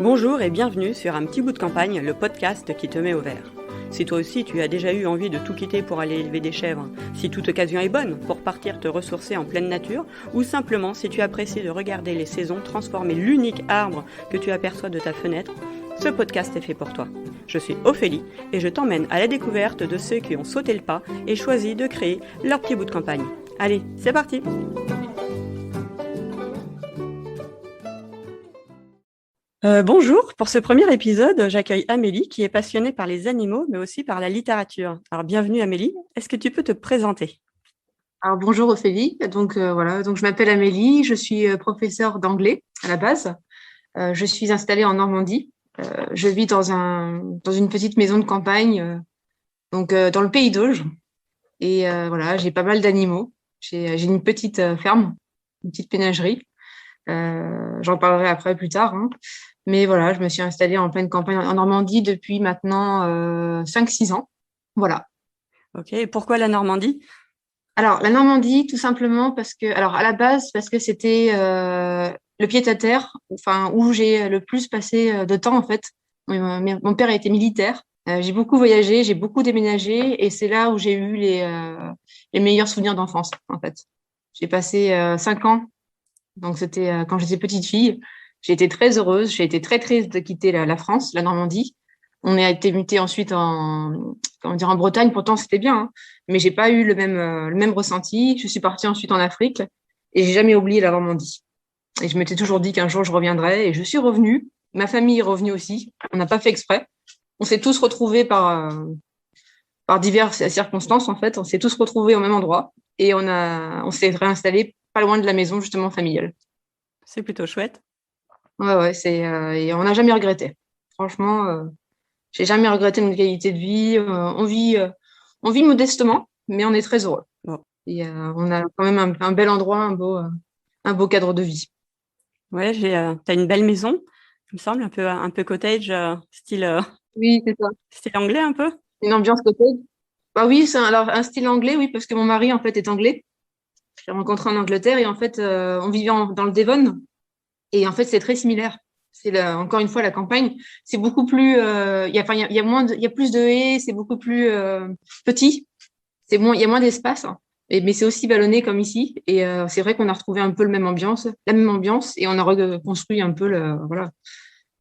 Bonjour et bienvenue sur Un petit bout de campagne, le podcast qui te met au vert. Si toi aussi tu as déjà eu envie de tout quitter pour aller élever des chèvres, si toute occasion est bonne pour partir te ressourcer en pleine nature, ou simplement si tu apprécies de regarder les saisons transformer l'unique arbre que tu aperçois de ta fenêtre, ce podcast est fait pour toi. Je suis Ophélie et je t'emmène à la découverte de ceux qui ont sauté le pas et choisi de créer leur petit bout de campagne. Allez, c'est parti! Bonjour, pour ce premier épisode, j'accueille Amélie qui est passionnée par les animaux mais aussi par la littérature. Alors bienvenue Amélie, est-ce que tu peux te présenter? Alors bonjour Ophélie, donc je m'appelle Amélie, je suis professeure d'anglais à la base. Je suis installée en Normandie. Je vis dans une petite maison de campagne, dans le pays d'Auge. Et voilà, j'ai pas mal d'animaux. J'ai une petite ferme, une petite ménagerie. J'en parlerai après plus tard, hein. Mais voilà, je me suis installée en pleine campagne en Normandie depuis maintenant 5-6 ans. Voilà. Ok, et pourquoi la Normandie? Alors, la Normandie, tout simplement à la base, parce que c'était le pied-à-terre, enfin, où j'ai le plus passé de temps, en fait. Mon père était militaire. J'ai beaucoup voyagé, j'ai beaucoup déménagé, et c'est là où j'ai eu les meilleurs souvenirs d'enfance, en fait. J'ai passé 5 ans, donc c'était quand j'étais petite fille. J'ai été très heureuse, j'ai été très triste de quitter la France, la Normandie. On a été muté ensuite en Bretagne, pourtant c'était bien, hein, mais j'ai pas eu le même ressenti. Je suis partie ensuite en Afrique et j'ai jamais oublié la Normandie. Et je m'étais toujours dit qu'un jour je reviendrais et je suis revenue. Ma famille est revenue aussi. On n'a pas fait exprès. On s'est tous retrouvés par diverses circonstances en fait. On s'est tous retrouvés au même endroit et on s'est réinstallés pas loin de la maison justement familiale. C'est plutôt chouette. Ouais, ouais, et on n'a jamais regretté. Franchement, j'ai jamais regretté notre qualité de vie. On vit modestement, mais on est très heureux. Bon. Et on a quand même un bel endroit, un beau cadre de vie. Ouais, t'as une belle maison, il me semble, un peu cottage, Oui, c'est ça. style anglais un peu. Une ambiance cottage. Bah oui, alors un style anglais, oui, parce que mon mari en fait est anglais. Je l'ai rencontré en Angleterre et en fait, on vivait dans le Devon. Et en fait, c'est très similaire. Encore une fois, la campagne, c'est beaucoup plus. Il y a plus de haies, c'est beaucoup plus petit. Il y a moins d'espace, hein. Mais c'est aussi vallonné comme ici. Et c'est vrai qu'on a retrouvé un peu la même ambiance, et on a reconstruit un peu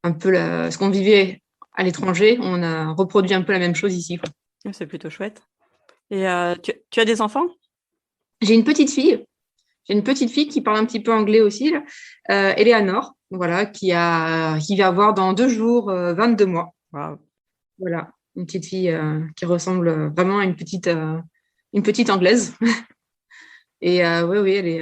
ce qu'on vivait à l'étranger. On a reproduit un peu la même chose ici, quoi. Ouais, c'est plutôt chouette. Et tu as des enfants? J'ai une petite fille. J'ai une petite fille qui parle un petit peu anglais aussi, là. Eleanor, voilà, qui va avoir dans 2 jours 22 mois. Waouh. Voilà, une petite fille qui ressemble vraiment à une petite anglaise. Et oui, oui,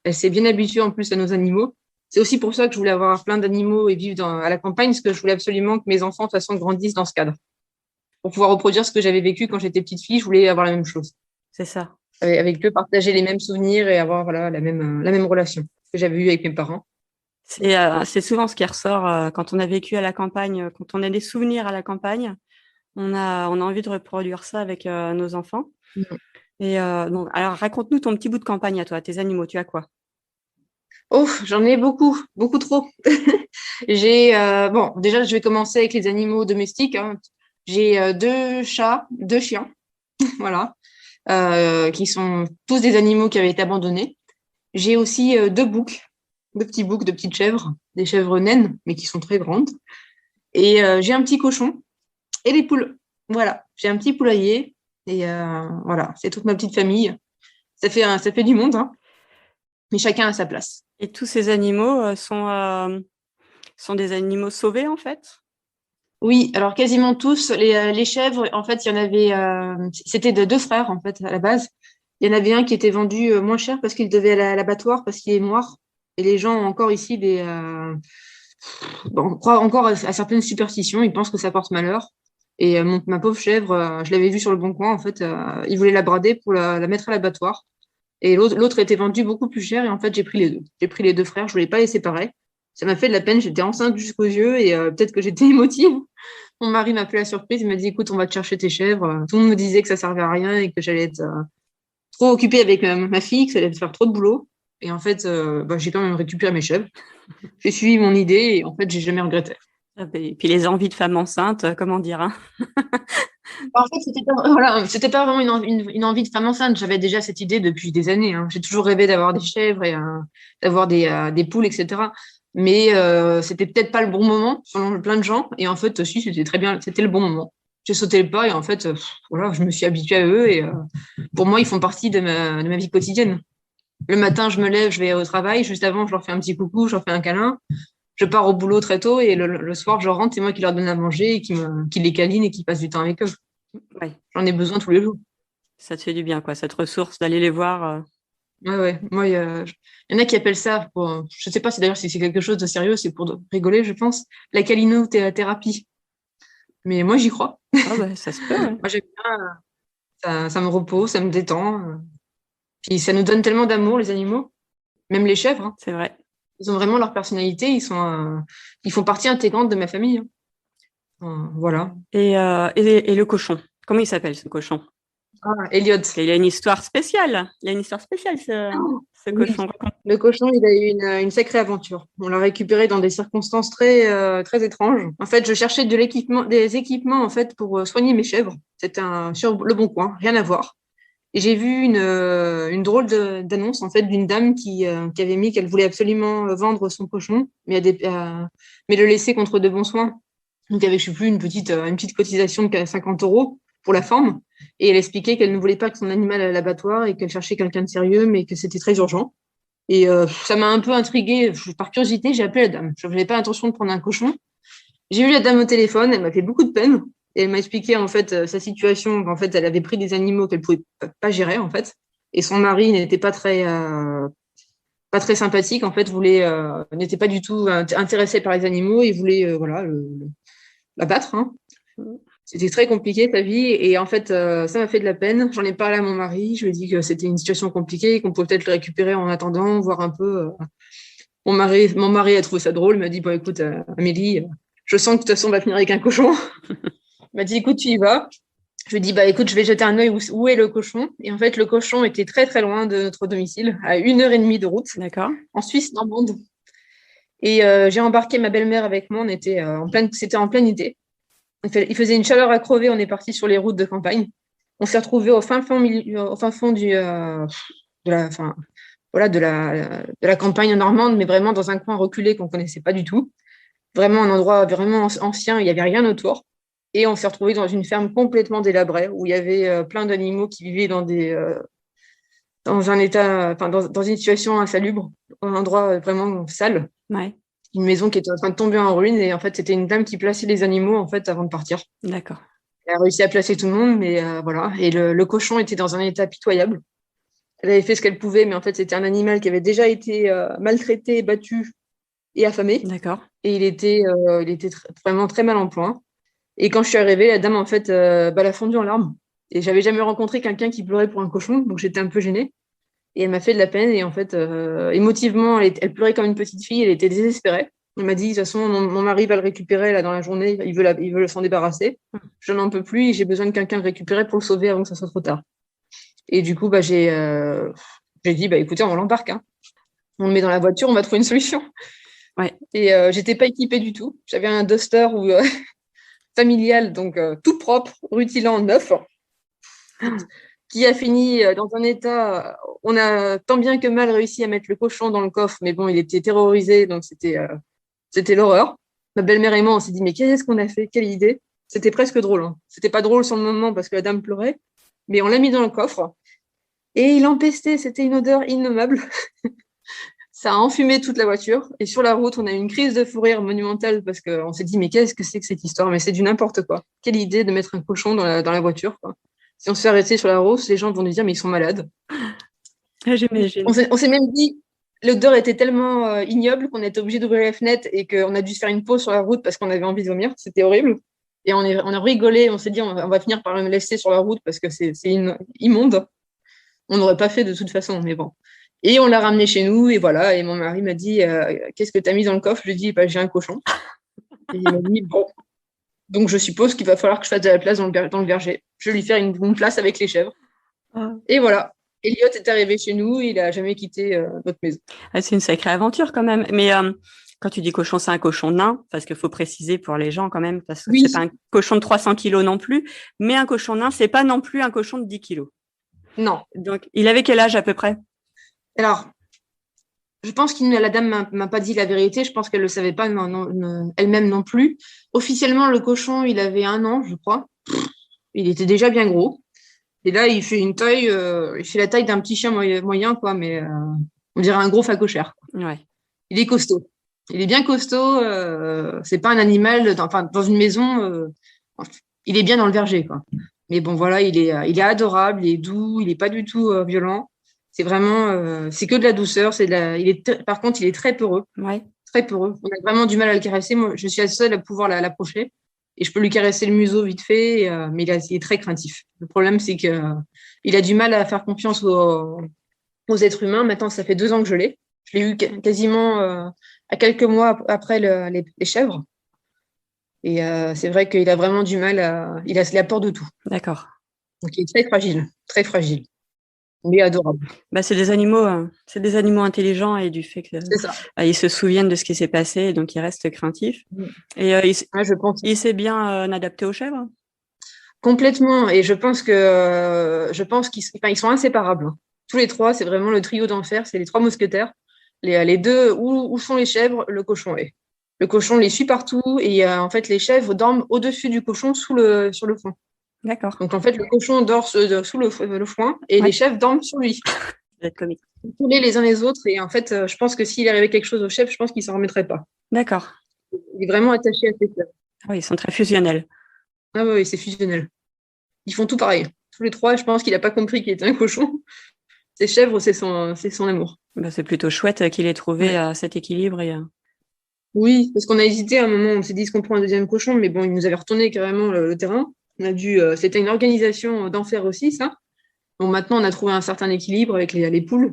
elle s'est bien habituée en plus à nos animaux. C'est aussi pour ça que je voulais avoir plein d'animaux et vivre à la campagne, parce que je voulais absolument que mes enfants, de toute façon, grandissent dans ce cadre. Pour pouvoir reproduire ce que j'avais vécu quand j'étais petite fille, je voulais avoir la même chose. C'est ça. Avec eux, partager les mêmes souvenirs et avoir voilà, la même relation que j'avais eue avec mes parents. C'est souvent ce qui ressort quand on a vécu à la campagne, quand on a des souvenirs à la campagne, on a envie de reproduire ça avec nos enfants. Mm. Et donc, alors raconte-nous ton petit bout de campagne à toi, tes animaux, tu as quoi? Oh, j'en ai beaucoup, beaucoup trop. Bon, déjà, je vais commencer avec les animaux domestiques, hein. J'ai 2 chats, 2 chiens, voilà, qui sont tous des animaux qui avaient été abandonnés. J'ai aussi 2 boucs, 2 petits boucs, 2 petites chèvres, des chèvres naines, mais qui sont très grandes. Et j'ai un petit cochon et des poules. Voilà, j'ai un petit poulailler et voilà, c'est toute ma petite famille. Ça fait du monde, hein, mais chacun a sa place. Et tous ces animaux sont des animaux sauvés en fait? Oui, alors quasiment tous, les chèvres, en fait, il y en avait, c'était de 2 frères, en fait, à la base. Il y en avait un qui était vendu moins cher parce qu'il devait aller à l'abattoir parce qu'il est noir. Et les gens ont encore ici bon, on croit encore à certaines superstitions, ils pensent que ça porte malheur. Et ma pauvre chèvre, je l'avais vue sur le bon coin, en fait, il voulait la brader pour la mettre à l'abattoir. Et l'autre était vendu beaucoup plus cher, et en fait, j'ai pris les deux. J'ai pris les 2 frères, je voulais pas les séparer. Ça m'a fait de la peine, j'étais enceinte jusqu'aux yeux, et peut-être que j'étais émotive. Mon mari m'a fait la surprise, il m'a dit, écoute, on va te chercher tes chèvres. Tout le monde me disait que ça servait à rien et que j'allais être trop occupée avec ma fille, que ça allait me faire trop de boulot. Et en fait, j'ai quand même récupéré mes chèvres. J'ai suivi mon idée et en fait, j'ai jamais regretté. Et puis les envies de femme enceinte, comment dire, hein. En fait, c'était pas vraiment une envie de femme enceinte. J'avais déjà cette idée depuis des années, hein. J'ai toujours rêvé d'avoir des chèvres et d'avoir des poules, etc. Mais c'était peut-être pas le bon moment, selon plein de gens. Et en fait, aussi, c'était très bien, c'était le bon moment. J'ai sauté le pas et en fait, voilà, je me suis habituée à eux et pour moi, ils font partie de ma vie quotidienne. Le matin, je me lève, je vais au travail. Juste avant, je leur fais un petit coucou, je leur fais un câlin. Je pars au boulot très tôt et le soir, je rentre, c'est moi qui leur donne à manger et qui les câline et qui passe du temps avec eux. Ouais, J'en ai besoin tous les jours. ça te fait du bien, quoi, cette ressource d'aller les voir. Ouais, ouais. Moi, il y en a qui appellent ça, je sais pas si d'ailleurs si c'est quelque chose de sérieux, c'est pour rigoler, je pense, la calinothérapie. Mais moi, j'y crois. Ah bah, ça se peut, ouais. Moi, j'aime bien, ça me repose, ça me détend. Puis ça nous donne tellement d'amour, les animaux, même les chèvres, hein. C'est vrai. Ils ont vraiment leur personnalité, ils font partie intégrante de ma famille, hein. Voilà. Et le cochon, comment il s'appelle, ce cochon? Ah, Elliot. Il a une histoire spéciale. Il a une histoire spéciale, ce Oui. cochon. Le cochon, il a eu une sacrée aventure. On l'a récupéré dans des circonstances très étranges. En fait, je cherchais des équipements en fait pour soigner mes chèvres. C'était sur Le Bon Coin, rien à voir. Et j'ai vu une drôle d'annonce en fait d'une dame qui avait mis qu'elle voulait absolument vendre son cochon, mais le laisser contre de bons soins. Donc avec, je sais plus, une petite cotisation de 50 € pour la forme. Et elle expliquait qu'elle ne voulait pas que son animal à l'abattoir et qu'elle cherchait quelqu'un de sérieux, mais que c'était très urgent. Et ça m'a un peu intriguée. Par curiosité, j'ai appelé la dame. Je n'avais pas l'intention de prendre un cochon. J'ai eu la dame au téléphone. Elle m'a fait beaucoup de peine. Et elle m'a expliqué en fait sa situation. En fait, elle avait pris des animaux qu'elle pouvait pas gérer en fait. Et son mari n'était pas très sympathique. En fait, n'était pas du tout intéressé par les animaux. Il voulait voilà l'abattre, hein. C'était très compliqué sa vie et en fait ça m'a fait de la peine. J'en ai parlé à mon mari, je lui ai dit que c'était une situation compliquée, qu'on pouvait peut-être le récupérer en attendant, voir un peu. Mon mari a trouvé ça drôle, il m'a dit bon écoute Amélie, je sens que de toute façon on va finir avec un cochon. Il m'a dit écoute tu y vas. Je lui ai dit bah écoute je vais jeter un œil où est le cochon et en fait le cochon était très très loin de notre domicile, à 1 heure et demie de route, D'accord. en Suisse normande. Et j'ai embarqué ma belle-mère avec moi, c'était en plein été. Il faisait une chaleur à crever, on est parti sur les routes de campagne. On s'est retrouvé au fin fond de la campagne normande, mais vraiment dans un coin reculé qu'on ne connaissait pas du tout. Vraiment un endroit vraiment ancien, il n'y avait rien autour. Et on s'est retrouvé dans une ferme complètement délabrée où il y avait plein d'animaux qui vivaient dans un état, enfin, dans une situation insalubre, un endroit vraiment sale. Ouais, Une maison qui était en train de tomber en ruine et en fait c'était une dame qui plaçait les animaux en fait avant de partir. d'accord. Elle a réussi à placer tout le monde, mais voilà. Et le cochon était dans un état pitoyable. Elle avait fait ce qu'elle pouvait, mais en fait c'était un animal qui avait déjà été maltraité, battu et affamé. D'accord. Et il était vraiment très mal en point. Et quand je suis arrivée, la dame en fait elle a fondu en larmes. Et j'avais jamais rencontré quelqu'un qui pleurait pour un cochon, donc j'étais un peu gênée. Et elle m'a fait de la peine. Et en fait, émotivement, elle pleurait comme une petite fille. Elle était désespérée. Elle m'a dit, de toute façon, mon mari va le récupérer là dans la journée. Il veut s'en débarrasser. Je n'en peux plus et j'ai besoin de quelqu'un de récupérer pour le sauver avant que ça soit trop tard. Et du coup, bah, j'ai dit, bah, écoutez, on l'embarque, hein. On le met dans la voiture, on va trouver une solution. Ouais. Et j'étais pas équipée du tout. J'avais un Duster familial, donc tout propre, rutilant, neuf, qui a fini dans un état. On a tant bien que mal réussi à mettre le cochon dans le coffre, mais bon, il était terrorisé, donc c'était l'horreur. Ma belle-mère et moi, on s'est dit, mais qu'est-ce qu'on a fait? Quelle idée? C'était presque drôle, hein. C'était pas drôle sur le moment parce que la dame pleurait, mais on l'a mis dans le coffre et il empestait. C'était une odeur innommable. Ça a enfumé toute la voiture et sur la route, on a eu une crise de fou rire monumentale parce qu'on s'est dit, mais qu'est-ce que c'est que cette histoire? Mais c'est du n'importe quoi. Quelle idée de mettre un cochon dans la voiture, quoi. Si on se fait arrêter sur la route, les gens vont nous dire, mais ils sont malades. J'imagine. On s'est même dit, l'odeur était tellement ignoble qu'on était obligé d'ouvrir les fenêtres et qu'on a dû se faire une pause sur la route parce qu'on avait envie de vomir. C'était horrible. Et on a rigolé, on s'est dit, on va finir par le laisser sur la route parce que c'est immonde. On n'aurait pas fait de toute façon, mais bon. Et on l'a ramené chez nous, et voilà. Et mon mari m'a dit, qu'est-ce que tu as mis dans le coffre? Je lui ai dit, bah, j'ai un cochon. Et il m'a dit, bon. Donc je suppose qu'il va falloir que je fasse de la place dans le verger. Je vais lui faire une place avec les chèvres. Ah. Et voilà. Elliot est arrivé chez nous, il n'a jamais quitté notre maison. Ah, c'est une sacrée aventure quand même. Mais Quand tu dis cochon, c'est un cochon nain, parce qu'il faut préciser pour les gens quand même, parce que Oui. c'est pas un cochon de 300 kilos non plus, mais un cochon nain, c'est pas non plus un cochon de 10 kilos. Non. Donc, il avait quel âge à peu près? Alors, je pense que la dame m'a pas dit la vérité. Je pense qu'elle le savait pas elle-même non plus. Officiellement, le cochon, il avait 1 an, je crois. Il était déjà bien gros. Et là, il fait il fait la taille d'un petit chien moyen, quoi, mais on dirait un gros phacochère. Ouais. Il est costaud. Il est bien costaud. C'est pas un animal, dans une maison. Il est bien dans le verger, quoi. Mais bon, voilà, il est adorable, il est doux, il est pas du tout violent. C'est vraiment, c'est que de la douceur. Par contre, il est très peureux. Ouais. Très peureux. On a vraiment du mal à le caresser. Moi, je suis la seule à pouvoir l'approcher. Et je peux lui caresser le museau vite fait, mais il est très craintif. Le problème, c'est que il a du mal à faire confiance aux êtres humains. Maintenant, ça fait 2 ans que je l'ai. Je l'ai eu quasiment à quelques mois après les chèvres. Et c'est vrai qu'il a vraiment du mal il a peur de tout. D'accord. Donc, il est très fragile, très fragile. Mais adorable. Bah, c'est des animaux intelligents et du fait que C'est ça. ils se souviennent de ce qui s'est passé, donc ils restent craintifs. Et Ouais, je pense. il s'est bien adapté aux chèvres? Complètement. Et je pense qu'ils sont inséparables. Tous les trois, c'est vraiment le trio d'enfer. C'est les 3 mousquetaires. Les deux, où sont les chèvres, le cochon est. Le cochon les suit partout et en fait, les chèvres dorment au-dessus du cochon sur le foin. D'accord. Donc en fait, le cochon dort sous le foin et Ouais. les chèvres dorment sur lui. Ça va être comique. Collés les uns les autres. Et en fait, je pense que s'il arrivait quelque chose au chèvre, je pense qu'il s'en remettrait pas. D'accord. Il est vraiment attaché à ses chèvres. Oui, ils sont très fusionnels. Ah oui, c'est fusionnel. Ils font tout pareil. Tous les trois, je pense qu'il n'a pas compris qu'il était un cochon. Ses chèvres, c'est son amour. Bah, c'est plutôt chouette qu'il ait trouvé cet équilibre. Oui, parce qu'on a hésité à un moment, on s'est dit, est-ce qu'on prend un deuxième cochon? Mais bon, il nous avait retourné carrément le terrain. C'était une organisation d'enfer aussi, ça. Bon, maintenant, on a trouvé un certain équilibre avec les poules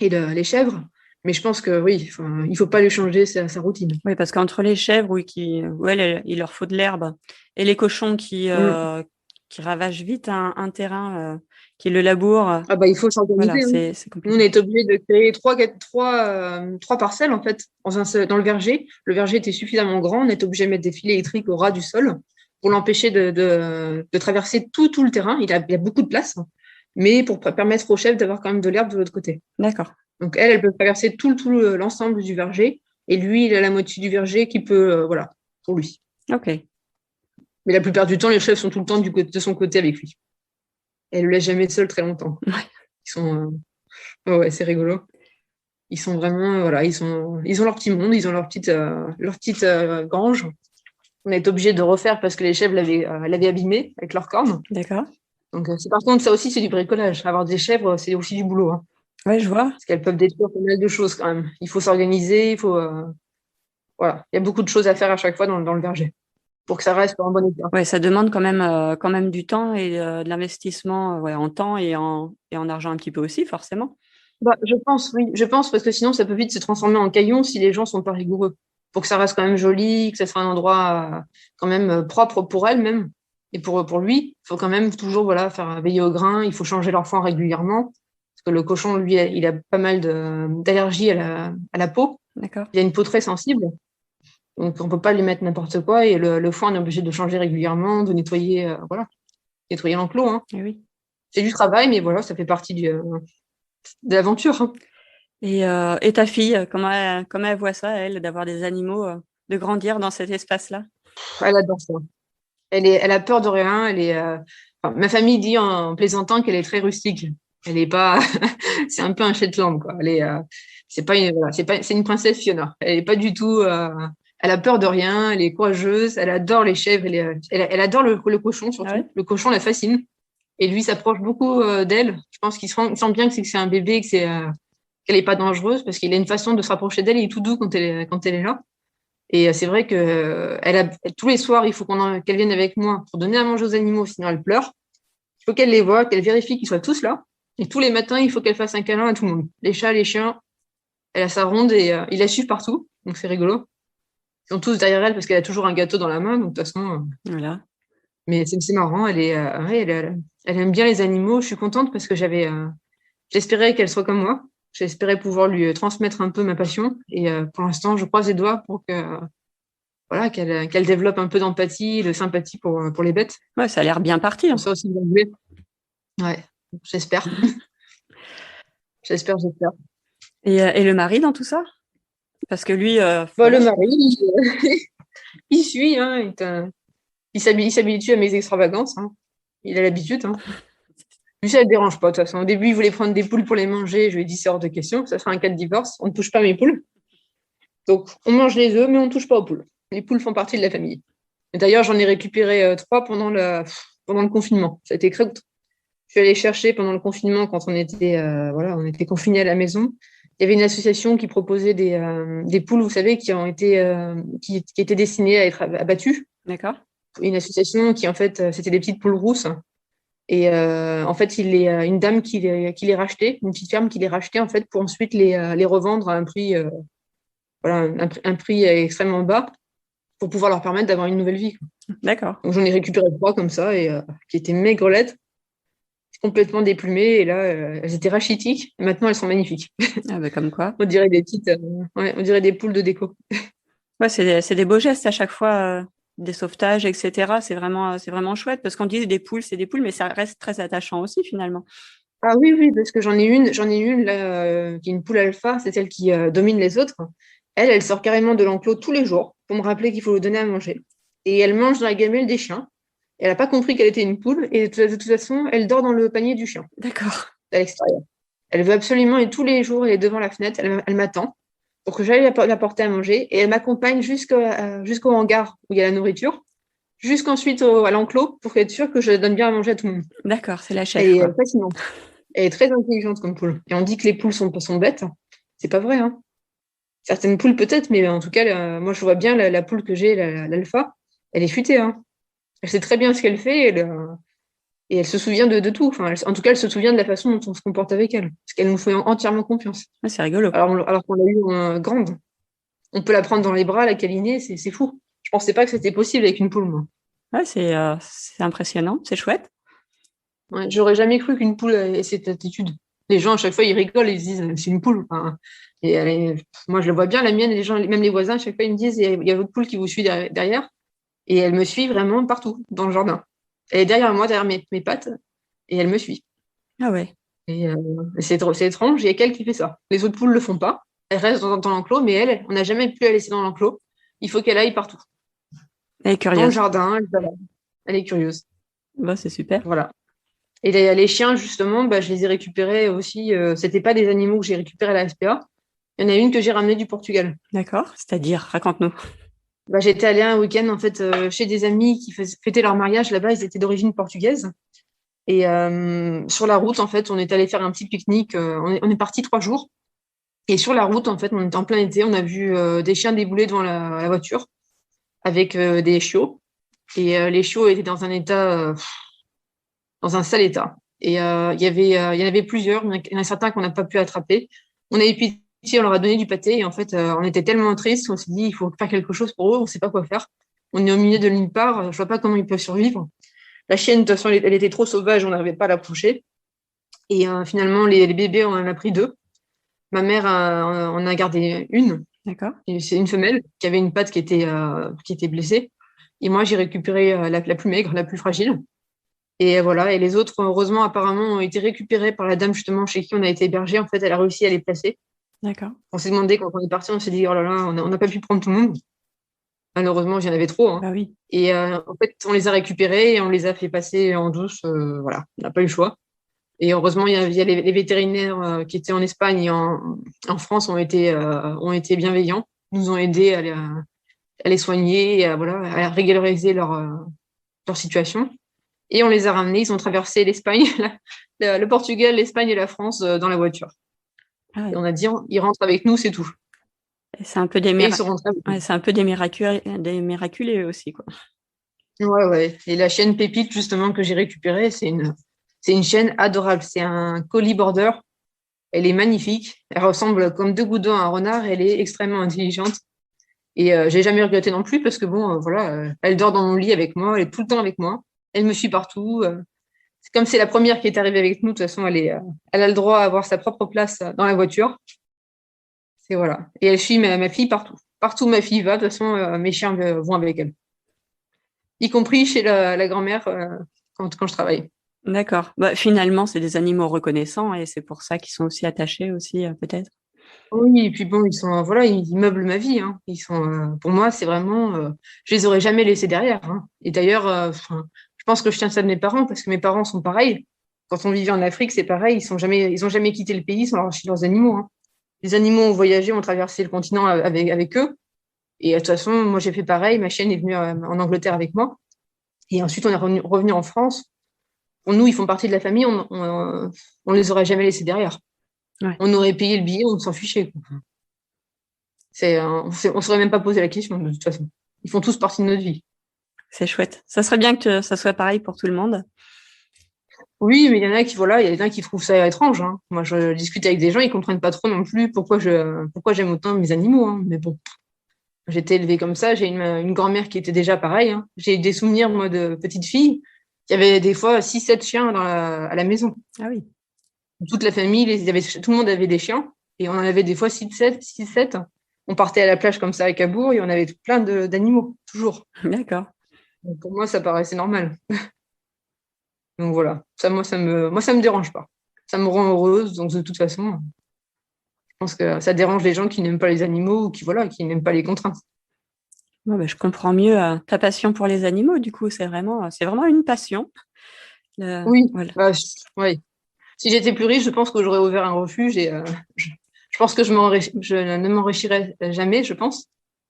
et les chèvres. Mais je pense que oui, il ne faut pas lui changer sa routine. Oui, parce qu'entre les chèvres, il leur faut de l'herbe, et les cochons qui ravagent vite un terrain, qui le labourent. Ah bah, il faut s'organiser. Voilà, c'est Nous, on compliqué. est obligé de créer trois parcelles, en fait, dans le verger. Le verger était suffisamment grand, on est obligé de mettre des filets électriques au ras du sol pour l'empêcher de traverser tout le terrain. Il a beaucoup de place, mais pour permettre aux chèvres d'avoir quand même de l'herbe de l'autre côté. D'accord. Donc, elle peut traverser l'ensemble du verger, et lui, il a la moitié du verger qui peut, voilà, pour lui. Ok. Mais la plupart du temps, les chèvres sont tout le temps de son côté avec lui. Elle le laisse jamais seul très longtemps. Ouais. Ils sont, ouais, c'est rigolo. Ils sont vraiment, voilà, ils ont leur petit monde, ils ont leur petite grange. On est obligé de refaire parce que les chèvres l'avaient abîmé avec leurs cornes. D'accord. Donc, par contre, ça aussi, c'est du bricolage. Avoir des chèvres, c'est aussi du boulot. Hein, Ouais, je vois. parce qu'elles peuvent détruire pas mal de choses quand même. Il faut s'organiser, voilà. Il y a beaucoup de choses à faire à chaque fois dans le verger pour que ça reste en bon état. Ouais, ça demande quand même du temps et de l'investissement, en temps et en argent un petit peu aussi, forcément. Bah, je pense, oui. Je pense parce que sinon, ça peut vite se transformer en caillon si les gens sont pas rigoureux. Pour que ça reste quand même joli, que ça soit un endroit quand même propre pour elle-même et pour lui. Il faut quand même toujours faire veiller au grain. Il faut changer leur foin régulièrement. Parce que le cochon, lui, il a pas mal d'allergies à la peau. D'accord. Il a une peau très sensible. Donc, on peut pas lui mettre n'importe quoi. Et le foin, on est obligé de changer régulièrement, de nettoyer, nettoyer l'enclos. Hein. Eh oui. C'est du travail, mais voilà, ça fait partie de l'aventure. Hein. Et ta fille, comment elle voit ça, elle, d'avoir des animaux, de grandir dans cet espace-là? Elle adore ça. Elle a peur de rien. Ma famille dit en plaisantant qu'elle est très rustique. Elle est pas, c'est un peu un Shetland, quoi. C'est une princesse Fiona. Elle est pas du tout, elle a peur de rien. Elle est courageuse. Elle adore les chèvres. Elle adore le cochon, surtout. Ah ouais? Le cochon la fascine. Et lui s'approche beaucoup d'elle. Je pense qu'il sent bien que c'est un bébé, qu'elle est pas dangereuse parce qu'il a une façon de se rapprocher d'elle. Il est tout doux quand elle est là. Et c'est vrai que tous les soirs, il faut qu'elle vienne avec moi pour donner à manger aux animaux, sinon elle pleure. Il faut qu'elle les voie, qu'elle vérifie qu'ils soient tous là. Et tous les matins, il faut qu'elle fasse un câlin à tout le monde. Les chats, les chiens, elle a sa ronde et ils la suivent partout. Donc c'est rigolo. Ils sont tous derrière elle parce qu'elle a toujours un gâteau dans la main. Donc de toute façon, Voilà. mais c'est marrant. Elle aime bien les animaux. Je suis contente parce que j'espérais qu'elle soit comme moi. J'espérais pouvoir lui transmettre un peu ma passion. Et pour l'instant, je croise les doigts pour que voilà, qu'elle développe un peu d'empathie, de sympathie pour les bêtes. Ouais, ça a l'air bien parti. Pour ça aussi, bien joué. Ouais, j'espère. J'espère. Et le mari dans tout ça? Parce que lui, Le mari, il suit, hein, il s'habitue à mes extravagances. Hein. Il a l'habitude. Hein. Lui, ça ne le dérange pas, de toute façon. Au début, il voulait prendre des poules pour les manger. Je lui ai dit, c'est hors de question. Ça sera un cas de divorce. On ne touche pas à mes poules. Donc, on mange les œufs, mais on ne touche pas aux poules. Les poules font partie de la famille. Et d'ailleurs, j'en ai récupéré 3 pendant le confinement. Ça a été très cool. Je suis allée chercher pendant le confinement, quand on était confinés à la maison. Il y avait une association qui proposait des poules, vous savez, qui étaient destinées à être abattues. D'accord. Une association qui, en fait, c'était des petites poules rousses. Et en fait, une dame qui les rachetait, une petite ferme qui les rachetait, en fait, pour ensuite les revendre à un prix, un prix extrêmement bas pour pouvoir leur permettre d'avoir une nouvelle vie. D'accord. Donc, j'en ai récupéré 3 comme ça, et qui étaient maigrelettes, complètement déplumées, et là, elles étaient rachitiques, et maintenant, elles sont magnifiques. Ah bah comme quoi. On dirait on dirait des poules de déco. Ouais, c'est des beaux gestes à chaque fois, des sauvetages, etc. C'est vraiment chouette parce qu'on dit des poules, c'est des poules, mais ça reste très attachant aussi finalement. Ah oui, parce que j'en ai une là, qui est une poule alpha, c'est celle qui domine les autres. Elle sort carrément de l'enclos tous les jours pour me rappeler qu'il faut lui donner à manger. Et elle mange dans la gamelle des chiens. Elle n'a pas compris qu'elle était une poule, et de toute façon, elle dort dans le panier du chien, D'accord. à l'extérieur. Elle veut absolument, et tous les jours, elle est devant la fenêtre, elle m'attend pour que j'aille la porter à manger, et elle m'accompagne jusqu'au hangar où il y a la nourriture, jusqu'ensuite à l'enclos, pour être sûre que je donne bien à manger à tout le monde. D'accord, c'est la chef. Elle est fascinante. Elle est très intelligente comme poule. Et on dit que les poules sont bêtes. C'est pas vrai. Hein. Certaines poules peut-être, mais en tout cas, moi je vois bien la poule que j'ai, l'alpha. Elle est futée. Hein. Elle sait très bien ce qu'elle fait et elle se souvient de tout. Enfin, en tout cas, elle se souvient de la façon dont on se comporte avec elle. Parce qu'elle nous fait entièrement confiance. Ah, c'est rigolo. Alors qu'on l'a eu grande. On peut la prendre dans les bras, la câliner, c'est fou. Je pensais pas que c'était possible avec une poule, moi. Ouais, c'est impressionnant, c'est chouette. Ouais, j'aurais jamais cru qu'une poule ait cette attitude. Les gens, à chaque fois, ils rigolent, ils se disent c'est une poule. Enfin, moi, je le vois bien, la mienne, les gens, même les voisins, à chaque fois, ils me disent il y a votre poule qui vous suit derrière. Et elle me suit vraiment partout, dans le jardin. Elle est derrière moi, derrière mes pattes, et elle me suit. Ah ouais. Et c'est étrange, il y a qu'elle qui fait ça. Les autres poules ne le font pas. Elle reste dans l'enclos, mais elle, on n'a jamais pu la laisser dans l'enclos. Il faut qu'elle aille partout. Elle est curieuse. Dans le jardin, elle est curieuse. Bah, c'est super. Voilà. Et les chiens, justement, je les ai récupérés aussi. C'était pas des animaux que j'ai récupérés à la SPA. Il y en a une que j'ai ramenée du Portugal. D'accord. C'est-à-dire, raconte-nous. J'étais allée un week-end en fait chez des amis qui fêtaient leur mariage là-bas. Ils étaient d'origine portugaise. Et sur la route, en fait, on est allé faire un petit pique-nique. On est parti 3 jours. Et sur la route, en fait, on était en plein été. On a vu des chiens débouler devant la voiture avec des chiots. Et les chiots étaient dans un état, dans un sale état. Et il y en avait plusieurs. Il y en a certains qu'on n'a pas pu attraper. On a eu pitié, on leur a donné du pâté. Et en fait, on était tellement tristes qu'on s'est dit, il faut faire quelque chose pour eux. On ne sait pas quoi faire. On est au milieu de nulle part. Je ne vois pas comment ils peuvent survivre. La chienne, de toute façon, elle était trop sauvage. On n'arrivait pas à l'approcher. Et finalement, les bébés, on en a pris 2. Ma mère en a gardé une. D'accord. C'est une femelle qui avait une patte qui était blessée. Et moi, j'ai récupéré la plus maigre, la plus fragile. Et voilà. Et les autres, heureusement, apparemment, ont été récupérés par la dame justement chez qui on a été hébergés. En fait, elle a réussi à les placer. D'accord. On s'est demandé quand on est parti, on s'est dit, oh là là, on n'a pas pu prendre tout le monde. Malheureusement, il y en avait trop. Hein. Bah oui. Et en fait, on les a récupérés et on les a fait passer en douce. Voilà, on n'a pas eu le choix. Et heureusement, il y a les vétérinaires qui étaient en Espagne et en France ont été bienveillants, nous ont aidés à les soigner et à régulariser leur situation. Et on les a ramenés, ils ont traversé l'Espagne, le Portugal, l'Espagne et la France dans la voiture. Ah ouais. Et on a dit, ils rentrent avec nous, c'est tout. C'est un peu des miraculés aussi, quoi. Ouais. Et la chienne Pépite, justement, que j'ai récupérée, c'est une chienne adorable. C'est un collie border. Elle est magnifique. Elle ressemble comme 2 gouttes d'eau à un renard. Elle est extrêmement intelligente. Et j'ai jamais regretté non plus parce que elle dort dans mon lit avec moi. Elle est tout le temps avec moi. Elle me suit partout. comme c'est la première qui est arrivée avec nous, de toute façon, elle a le droit à avoir sa propre place dans la voiture. C'est voilà. Et elle suit ma fille partout. Partout où ma fille va, de toute façon, mes chiens vont avec elle. Y compris chez la grand-mère quand je travaille. D'accord. Bah, finalement, c'est des animaux reconnaissants et c'est pour ça qu'ils sont aussi attachés aussi, peut-être. Oui, et puis bon, ils sont, voilà, ils meublent ma vie, hein. Ils sont, pour moi, c'est vraiment, je les aurais jamais laissés derrière, hein. Et d'ailleurs, je pense que je tiens ça de mes parents parce que mes parents sont pareils. Quand on vivait en Afrique, c'est pareil. Ils ont jamais quitté le pays sans chez leurs animaux, hein. Les animaux ont voyagé, ont traversé le continent avec eux. Et de toute façon, moi, j'ai fait pareil. Ma chienne est venue en Angleterre avec moi. Et ensuite, on est revenu en France. Pour nous, ils font partie de la famille. On les aurait jamais laissés derrière. Ouais. On aurait payé le billet, on s'en fichait, quoi. On ne saurait même pas poser la question, de toute façon. Ils font tous partie de notre vie. C'est chouette. Ça serait bien que ça soit pareil pour tout le monde. Oui, mais il y en a qui, voilà, il y en a qui trouvent ça étrange, hein. Moi, je discute avec des gens, ils comprennent pas trop non plus pourquoi j'aime autant mes animaux, hein. Mais bon, j'ai été élevée comme ça. J'ai une grand-mère qui était déjà pareille, hein. J'ai des souvenirs, moi, de petite fille. Il y avait des fois 6-7 chiens à la maison. Ah oui. Toute la famille, tout le monde avait des chiens. Et on en avait des fois 6-7. On partait à la plage comme ça avec Cabourg et on avait plein d'animaux, toujours. D'accord. Donc pour moi, ça paraissait normal. Donc voilà, moi, ça me dérange pas. Ça me rend heureuse. Donc de toute façon, je pense que ça dérange les gens qui n'aiment pas les animaux ou qui n'aiment pas les contraintes. Bon, bah, je comprends mieux ta passion pour les animaux. Du coup, c'est vraiment une passion. Oui, Voilà. ouais. Si j'étais plus riche, je pense que j'aurais ouvert un refuge et je pense que je ne m'enrichirais jamais, je pense.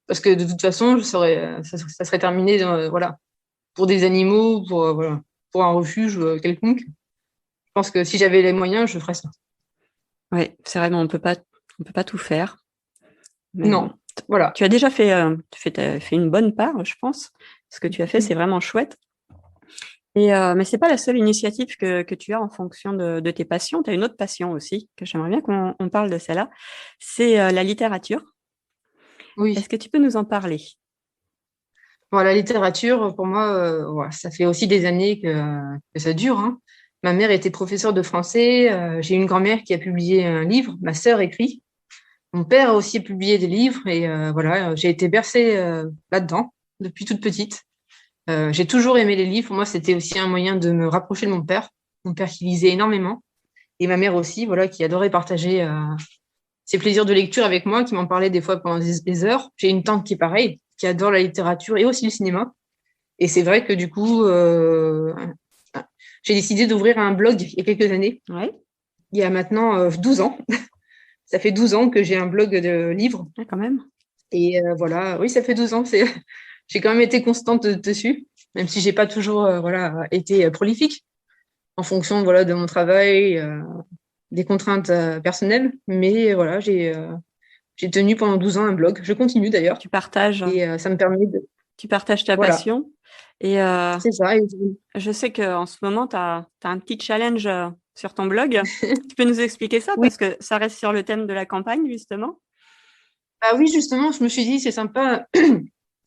Parce que de toute façon, ça serait terminé voilà, pour des animaux, voilà, pour un refuge quelconque. Je pense que si j'avais les moyens, je ferais ça. Oui, c'est vrai, mais on peut pas tout faire. Mais bon. Non, voilà. Tu as déjà fait une bonne part, je pense. Ce que tu as fait, c'est vraiment chouette. Mais c'est pas la seule initiative que tu as en fonction de tes passions. Tu as une autre passion aussi, que j'aimerais bien qu'on parle de celle-là. C'est la littérature. Oui. Est-ce que tu peux nous en parler? Bon, la littérature, pour moi, ouais, ça fait aussi des années que ça dure, hein. Ma mère était professeure de français. J'ai une grand-mère qui a publié un livre. Ma sœur écrit. Mon père a aussi publié des livres. Et voilà, j'ai été bercée là-dedans depuis toute petite. J'ai toujours aimé les livres. Pour moi, c'était aussi un moyen de me rapprocher de mon père. Mon père qui lisait énormément. Et ma mère aussi, voilà, qui adorait partager ses plaisirs de lecture avec moi, qui m'en parlait des fois pendant des heures. J'ai une tante qui est pareille, qui adore la littérature et aussi le cinéma. Et c'est vrai que du coup, j'ai décidé d'ouvrir un blog il y a quelques années. Ouais. Il y a maintenant 12 ans. Ça fait 12 ans que j'ai un blog de livres. Ah, quand même. Et voilà, oui, ça fait 12 ans. J'ai quand même été constante dessus, même si j'ai pas toujours voilà, été prolifique en fonction voilà, de mon travail, des contraintes personnelles. Mais voilà, j'ai tenu pendant 12 ans un blog. Je continue d'ailleurs. Tu partages Et ça me permet de. ta Voilà, passion. Et c'est ça. je sais qu'en ce moment, tu as un petit challenge sur ton blog. Tu peux nous expliquer ça Oui. parce que ça reste sur le thème de la campagne, justement. Ah oui, justement, je me suis dit, c'est sympa.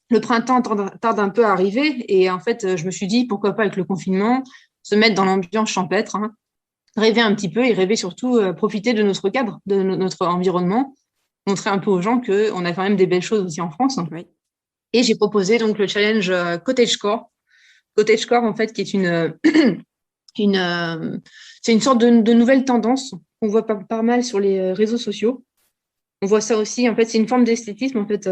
Le printemps tarde un peu à arriver. Et en fait, je me suis dit, pourquoi pas avec le confinement, se mettre dans l'ambiance champêtre, hein, rêver un petit peu et rêver surtout, profiter de notre cadre, de notre environnement, montrer un peu aux gens qu'on a quand même des belles choses aussi en France. Oui. Et j'ai proposé donc le challenge Cottagecore. Cottagecore, en fait, qui est c'est une sorte de nouvelle tendance qu'on voit pas mal sur les réseaux sociaux. On voit ça aussi, en fait, c'est une forme d'esthétisme en fait,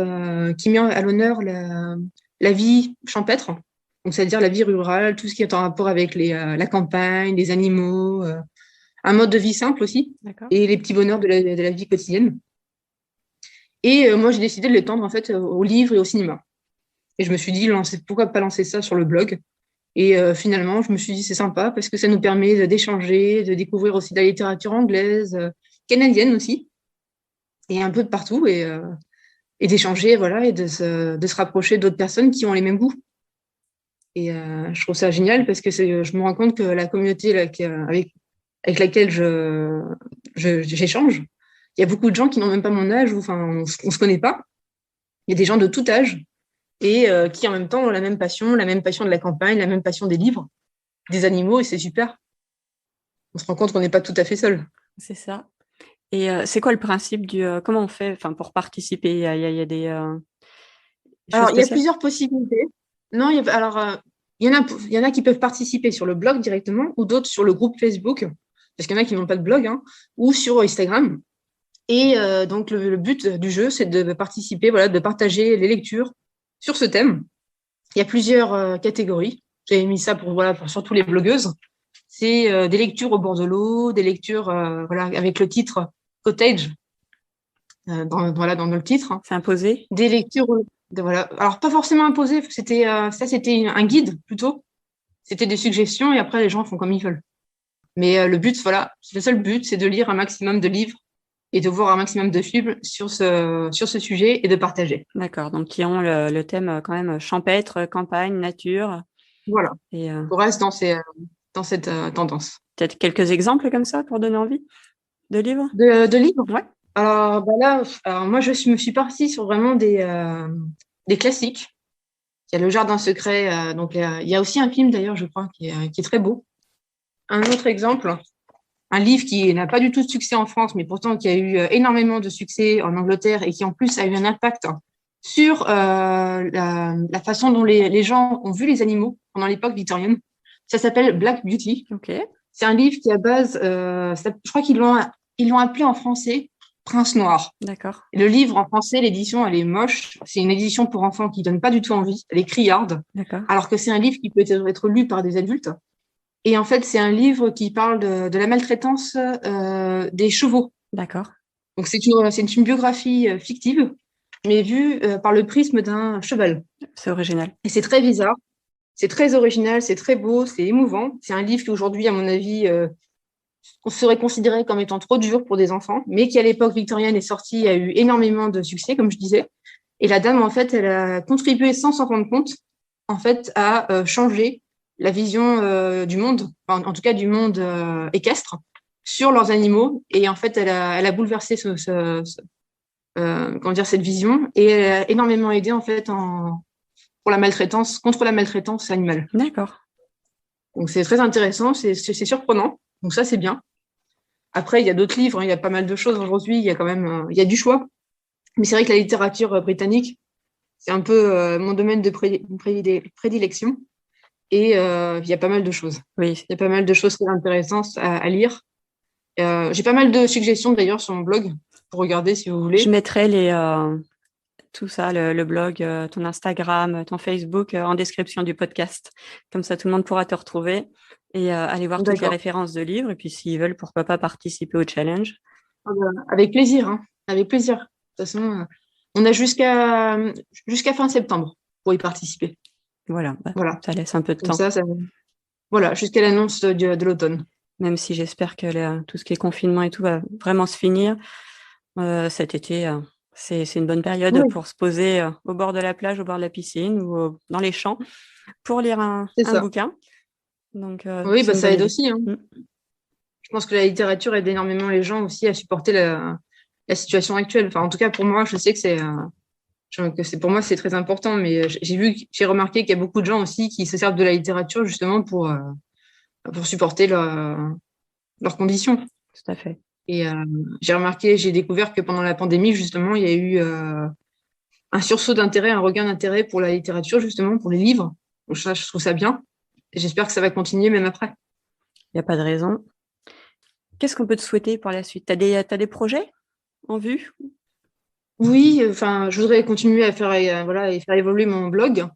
qui met à l'honneur la vie champêtre, donc c'est-à-dire la vie rurale, tout ce qui est en rapport avec la campagne, les animaux, un mode de vie simple aussi, D'accord. et les petits bonheurs de la vie quotidienne. Et moi, j'ai décidé de l'étendre en fait aux livres et au cinéma. Et je me suis dit, pourquoi pas lancer ça sur le blog? Et finalement, je me suis dit, c'est sympa parce que ça nous permet d'échanger, de découvrir aussi de la littérature anglaise, canadienne aussi, et un peu de partout, et d'échanger, voilà, et de se rapprocher d'autres personnes qui ont les mêmes goûts. Et je trouve ça génial parce que je me rends compte que la communauté avec laquelle j'échange, il y a beaucoup de gens qui n'ont même pas mon âge, ou enfin, on se connaît pas. Il y a des gens de tout âge et qui en même temps ont la même passion de la campagne, la même passion des livres, des animaux, et c'est super. on se rend compte qu'on n'est pas tout à fait seul. C'est ça. Et c'est quoi le principe comment on fait pour participer? Il y a des choses Alors, il y a spéciales? plusieurs possibilités. Non, il y en a qui peuvent participer sur le blog directement ou d'autres sur le groupe Facebook, parce qu'il y en a qui n'ont pas de blog, hein, ou sur Instagram. Et donc, le but du jeu, c'est de participer, voilà, de partager les lectures sur ce thème. Il y a plusieurs catégories. J'ai mis ça pour surtout les blogueuses. C'est des lectures au bord de l'eau, des lectures voilà, avec le titre Cottage, dans le titre, hein. C'est imposé? Des lectures, voilà. Alors, pas forcément imposé, c'était un guide plutôt. C'était des suggestions et après, les gens font comme ils veulent. Mais le but, voilà, le seul but, c'est de lire un maximum de livres et de voir un maximum de films sur ce sujet et de partager. D'accord, donc qui ont le thème quand même champêtre, campagne, nature. Voilà. Et On reste dans cette tendance. peut-être quelques exemples comme ça pour donner envie de livres? De livres? Ouais. Alors, moi, me suis partie sur vraiment des classiques. Il y a Le Jardin secret. Donc, il y a aussi un film, d'ailleurs, je crois, qui est très beau. Un autre exemple, un livre qui n'a pas du tout de succès en France, mais pourtant qui a eu énormément de succès en Angleterre et qui, en plus, a eu un impact sur la façon dont les gens ont vu les animaux pendant l'époque victorienne. Ça s'appelle Black Beauty. Ok. C'est un livre qui, à base, je crois qu'ils l'ont appelé en français Prince Noir. D'accord. Et le livre en français, l'édition, elle est moche. C'est une édition pour enfants qui donne pas du tout envie. Elle est criarde. D'accord. Alors que c'est un livre qui peut être lu par des adultes. Et en fait, c'est un livre qui parle de la maltraitance des chevaux. D'accord. Donc, c'est une biographie fictive, mais vue par le prisme d'un cheval. C'est original. Et c'est très bizarre. C'est très original, c'est très beau, c'est émouvant. C'est un livre qui, aujourd'hui, à mon avis, serait considéré comme étant trop dur pour des enfants, mais qui, à l'époque victorienne, est sorti, a eu énormément de succès, comme je disais. Et la dame, en fait, elle a contribué sans s'en rendre compte, en fait, à changer la vision du monde, en tout cas du monde équestre, sur leurs animaux. Et en fait, elle a bouleversé cette vision et elle a énormément aidé, en fait, contre la maltraitance animale. D'accord. Donc, c'est très intéressant, c'est surprenant. Donc, ça, c'est bien. Après, il y a d'autres livres, hein, il y a pas mal de choses aujourd'hui. Il y a quand même il y a du choix. Mais c'est vrai que la littérature britannique, c'est un peu mon domaine de prédilection. Et il y a pas mal de choses. Oui. Il y a pas mal de choses très intéressantes à lire. J'ai pas mal de suggestions d'ailleurs sur mon blog pour regarder si vous voulez. Je mettrai tout ça, le blog, ton Instagram, ton Facebook en description du podcast. Comme ça, tout le monde pourra te retrouver et aller voir toutes les références de livres. Et puis, s'ils veulent, pourquoi pas participer au challenge. Avec plaisir, hein. Avec plaisir. De toute façon, on a jusqu'à fin septembre pour y participer. Voilà. Ça laisse un peu de temps. Voilà, jusqu'à l'annonce de l'automne. Même si j'espère que tout ce qui est confinement et tout va vraiment se finir cet été. C'est une bonne période pour se poser au bord de la plage, au bord de la piscine ou dans les champs pour lire un bouquin. Donc, oui, ça aide aussi. Hein. Je pense que la littérature aide énormément les gens aussi à supporter la situation actuelle. Enfin, en tout cas, pour moi, je sais que pour moi, c'est très important. Mais j'ai remarqué qu'il y a beaucoup de gens aussi qui se servent de la littérature justement pour supporter leurs conditions. Tout à fait. Et j'ai découvert que pendant la pandémie, justement, il y a eu un sursaut d'intérêt, un regain d'intérêt pour la littérature, justement, pour les livres. Donc ça, je trouve ça bien. Et j'espère que ça va continuer même après. Il n'y a pas de raison. Qu'est-ce qu'on peut te souhaiter pour la suite? T'as des projets en vue? Oui, je voudrais continuer à faire évoluer mon blog,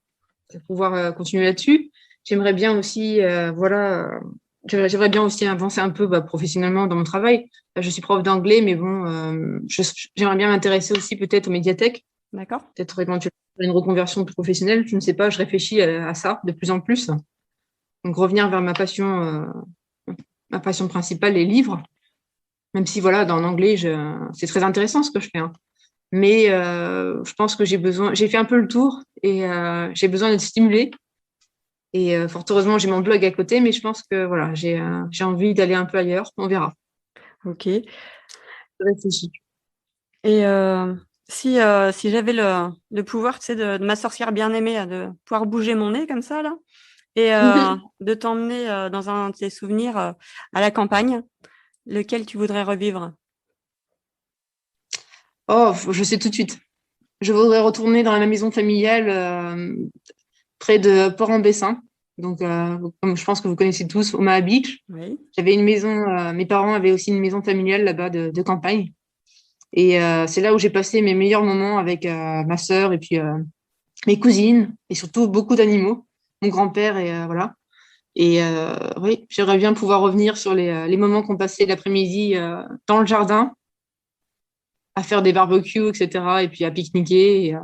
pour pouvoir continuer là-dessus. J'aimerais bien aussi, j'aimerais bien aussi avancer un peu professionnellement dans mon travail. Je suis prof d'anglais, mais bon, j'aimerais bien m'intéresser aussi peut-être aux médiathèques. D'accord. Peut-être éventuellement une reconversion professionnelle. Je ne sais pas, je réfléchis à ça de plus en plus. Donc revenir vers ma passion principale, les livres. Même si voilà, dans l'anglais, c'est très intéressant ce que je fais. Hein. Mais je pense que j'ai fait un peu le tour et j'ai besoin d'être stimulée. Et fort heureusement, j'ai mon blog à côté, mais je pense que voilà, j'ai envie d'aller un peu ailleurs. On verra. Ok. Je réfléchis. Et si j'avais le pouvoir, tu sais, de ma sorcière bien-aimée, de pouvoir bouger mon nez comme ça, là, et de t'emmener dans un de tes souvenirs à la campagne, lequel tu voudrais revivre? Oh, je sais tout de suite. Je voudrais retourner dans la maison familiale près de Port-en-Bessin. Donc, comme je pense que vous connaissez tous, Omaha Beach. Oui. J'avais une maison, mes parents avaient aussi une maison familiale là-bas de campagne. Et c'est là où j'ai passé mes meilleurs moments avec ma sœur et puis mes cousines et surtout beaucoup d'animaux, mon grand-père et voilà. Et oui, j'aimerais bien pouvoir revenir sur les moments qu'on passait l'après-midi dans le jardin, à faire des barbecues, etc. Et puis à pique-niquer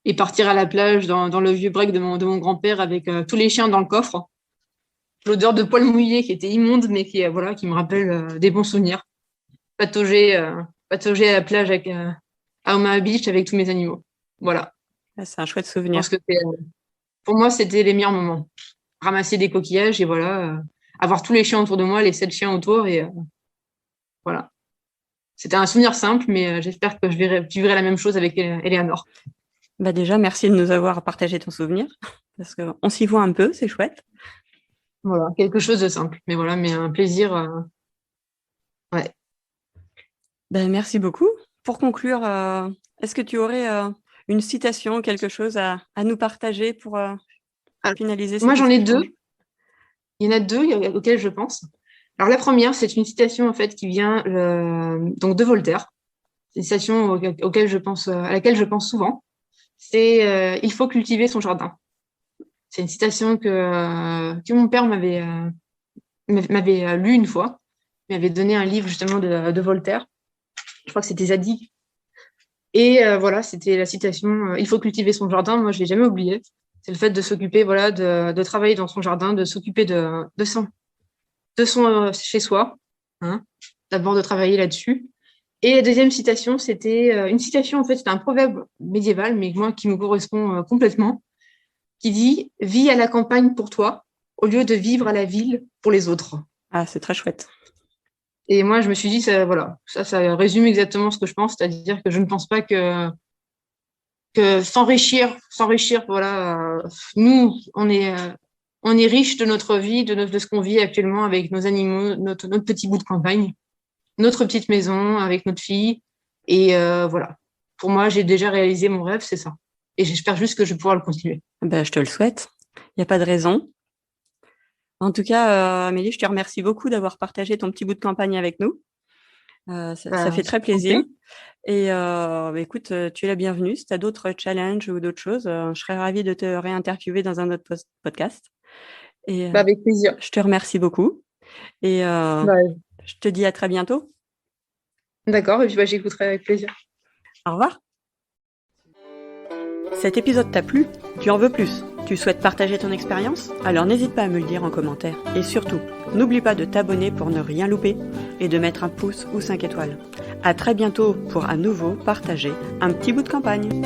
et partir à la plage dans le vieux break de mon grand-père avec tous les chiens dans le coffre. L'odeur de poils mouillés qui était immonde, mais voilà, qui me rappelle des bons souvenirs. Patauger à la plage à Omaha Beach avec tous mes animaux. Voilà. C'est un chouette Je souvenir. pense que pour moi, c'était les meilleurs moments. Ramasser des coquillages et voilà, avoir tous les chiens autour de moi, les 7 chiens autour et voilà. C'était un souvenir simple, mais j'espère que je vivrai la même chose avec Eleanor. Bah déjà, merci de nous avoir partagé ton souvenir, parce qu'on s'y voit un peu, c'est chouette. Voilà, quelque chose de simple, mais voilà, mais un plaisir. Ouais. Ben, merci beaucoup. Pour conclure, est-ce que tu aurais une citation, quelque chose à nous partager pour finaliser cette Moi, j'en ai discussion? 2. Il y en a 2 auxquelles je pense. Alors, la première, c'est une citation en fait qui vient donc de Voltaire. C'est une citation à laquelle je pense souvent. C'est il faut cultiver son jardin. C'est une citation que mon père m'avait lu une fois. Il m'avait donné un livre justement de Voltaire. Je crois que c'était Zadig. Et voilà, c'était la citation il faut cultiver son jardin. Moi, je l'ai jamais oublié. C'est le fait de s'occuper, voilà, de travailler dans son jardin, de s'occuper de son chez soi. Hein. D'abord de travailler là-dessus. Et la deuxième citation, c'était une citation, en fait, c'est un proverbe médiéval, mais moi qui me correspond complètement, qui dit « Vis à la campagne pour toi, au lieu de vivre à la ville pour les autres. » Ah, c'est très chouette. Et moi, je me suis dit, ça résume exactement ce que je pense, c'est-à-dire que je ne pense pas que s'enrichir, voilà, nous, on est riche de notre vie, de ce qu'on vit actuellement avec nos animaux, notre petit bout de campagne, notre petite maison avec notre fille. Et voilà. Pour moi, j'ai déjà réalisé mon rêve, c'est ça. Et j'espère juste que je vais pouvoir le continuer. Ben, je te le souhaite. Il n'y a pas de raison. En tout cas, Amélie, je te remercie beaucoup d'avoir partagé ton petit bout de campagne avec nous. Ça fait très plaisir. Et écoute, tu es la bienvenue. Si tu as d'autres challenges ou d'autres choses, je serais ravie de te réinterviewer dans un autre podcast. Et, avec plaisir. Je te remercie beaucoup. Et je te dis à très bientôt. D'accord, et puis j'écouterai avec plaisir. Au revoir. Cet épisode t'a plu? Tu en veux plus? Tu souhaites partager ton expérience? Alors n'hésite pas à me le dire en commentaire. Et surtout, n'oublie pas de t'abonner pour ne rien louper et de mettre un pouce ou 5 étoiles. À très bientôt pour à nouveau partager un petit bout de campagne.